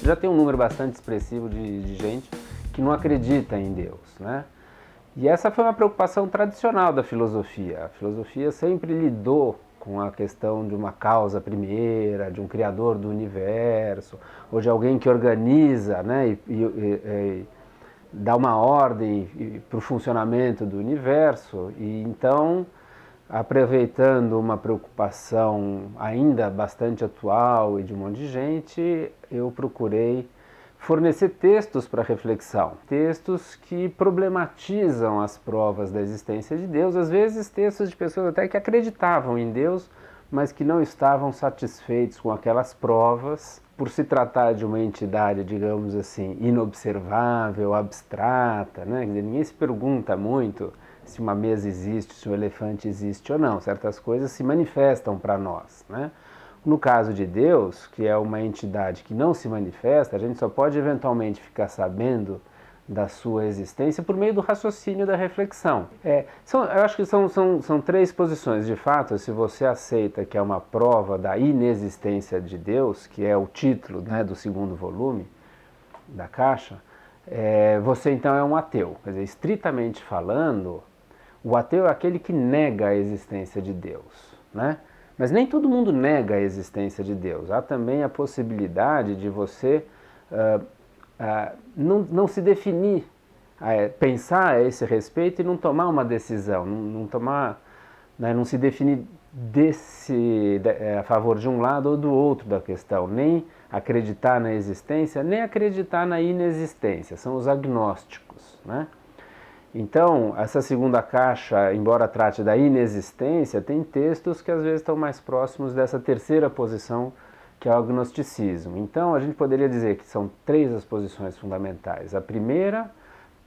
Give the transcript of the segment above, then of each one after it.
já tem um número bastante expressivo de gente que não acredita em Deus, né? E essa foi uma preocupação tradicional da filosofia. A filosofia sempre lidou com a questão de uma causa primeira, de um criador do universo, ou de alguém que organiza, né, e dá uma ordem para o funcionamento do universo. E então, aproveitando uma preocupação ainda bastante atual e de um monte de gente, eu procurei fornecer textos para reflexão, textos que problematizam as provas da existência de Deus, às vezes textos de pessoas até que acreditavam em Deus, mas que não estavam satisfeitos com aquelas provas, por se tratar de uma entidade, digamos assim, inobservável, abstrata, né? Ninguém se pergunta muito se uma mesa existe, se um elefante existe ou não, certas coisas se manifestam para nós, né? No caso de Deus, que é uma entidade que não se manifesta, a gente só pode eventualmente ficar sabendo da sua existência por meio do raciocínio da reflexão. Eu acho que são três posições. De fato, se você aceita que é uma prova da inexistência de Deus, que é o título, né, do segundo volume da Caixa, você então é um ateu. Quer dizer, estritamente falando, o ateu é aquele que nega a existência de Deus, né? Mas nem todo mundo nega a existência de Deus. Há também a possibilidade de você não se definir, pensar a esse respeito e não tomar uma decisão, não tomar, né, não se definir a favor de um lado ou do outro da questão, nem acreditar na existência, nem acreditar na inexistência. São os agnósticos, né? Então, essa segunda caixa, embora trate da inexistência, tem textos que às vezes estão mais próximos dessa terceira posição, que é o agnosticismo. Então, a gente poderia dizer que são três as posições fundamentais. A primeira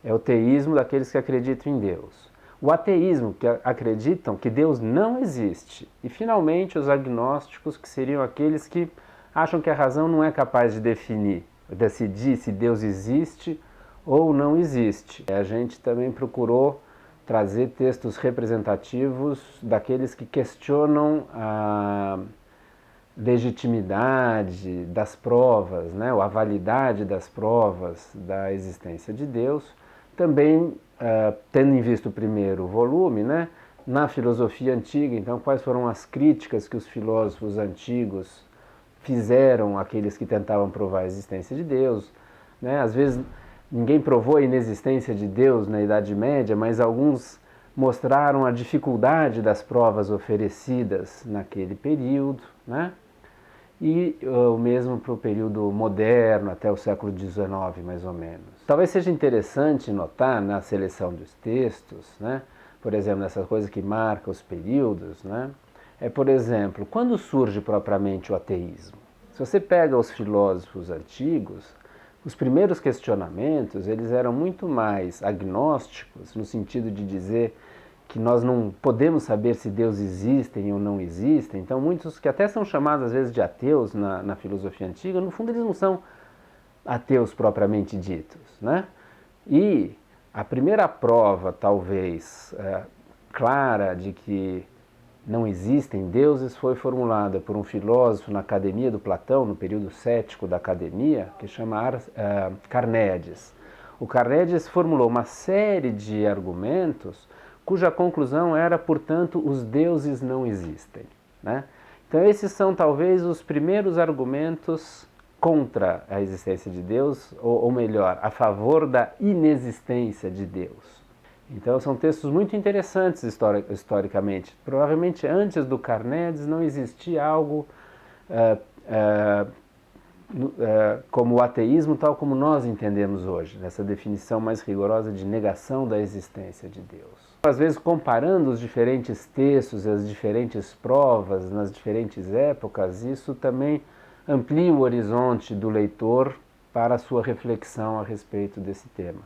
é o teísmo daqueles que acreditam em Deus. O ateísmo, que acreditam que Deus não existe. E, finalmente, os agnósticos, que seriam aqueles que acham que a razão não é capaz de decidir se Deus existe ou não existe. A gente também procurou trazer textos representativos daqueles que questionam a legitimidade das provas, né, ou a validade das provas da existência de Deus. Também, tendo em vista o primeiro volume, né, na filosofia antiga, então, quais foram as críticas que os filósofos antigos fizeram àqueles que tentavam provar a existência de Deus, né? Às vezes ninguém provou a inexistência de Deus na Idade Média, mas alguns mostraram a dificuldade das provas oferecidas naquele período, né? E o mesmo para o período moderno, até o século XIX, mais ou menos. Talvez seja interessante notar na seleção dos textos, né? Por exemplo, nessas coisas que marcam os períodos, né? Por exemplo, quando surge propriamente o ateísmo? Se você pega os filósofos antigos, os primeiros questionamentos, eles eram muito mais agnósticos, no sentido de dizer que nós não podemos saber se Deus existe ou não existe. Então, muitos que até são chamados às vezes de ateus na filosofia antiga, no fundo eles não são ateus propriamente ditos, né? E a primeira prova, talvez, clara de que não existem deuses foi formulada por um filósofo na Academia do Platão, no período cético da Academia, que chama Carnéades. O Carnéades formulou uma série de argumentos cuja conclusão era, portanto, os deuses não existem, né? Então esses são talvez os primeiros argumentos contra a existência de Deus, ou melhor, a favor da inexistência de Deus. Então são textos muito interessantes historicamente. Provavelmente antes do Carnéades não existia algo como o ateísmo tal como nós entendemos hoje, nessa definição mais rigorosa de negação da existência de Deus. Às vezes comparando os diferentes textos e as diferentes provas nas diferentes épocas, isso também amplia o horizonte do leitor para a sua reflexão a respeito desse tema.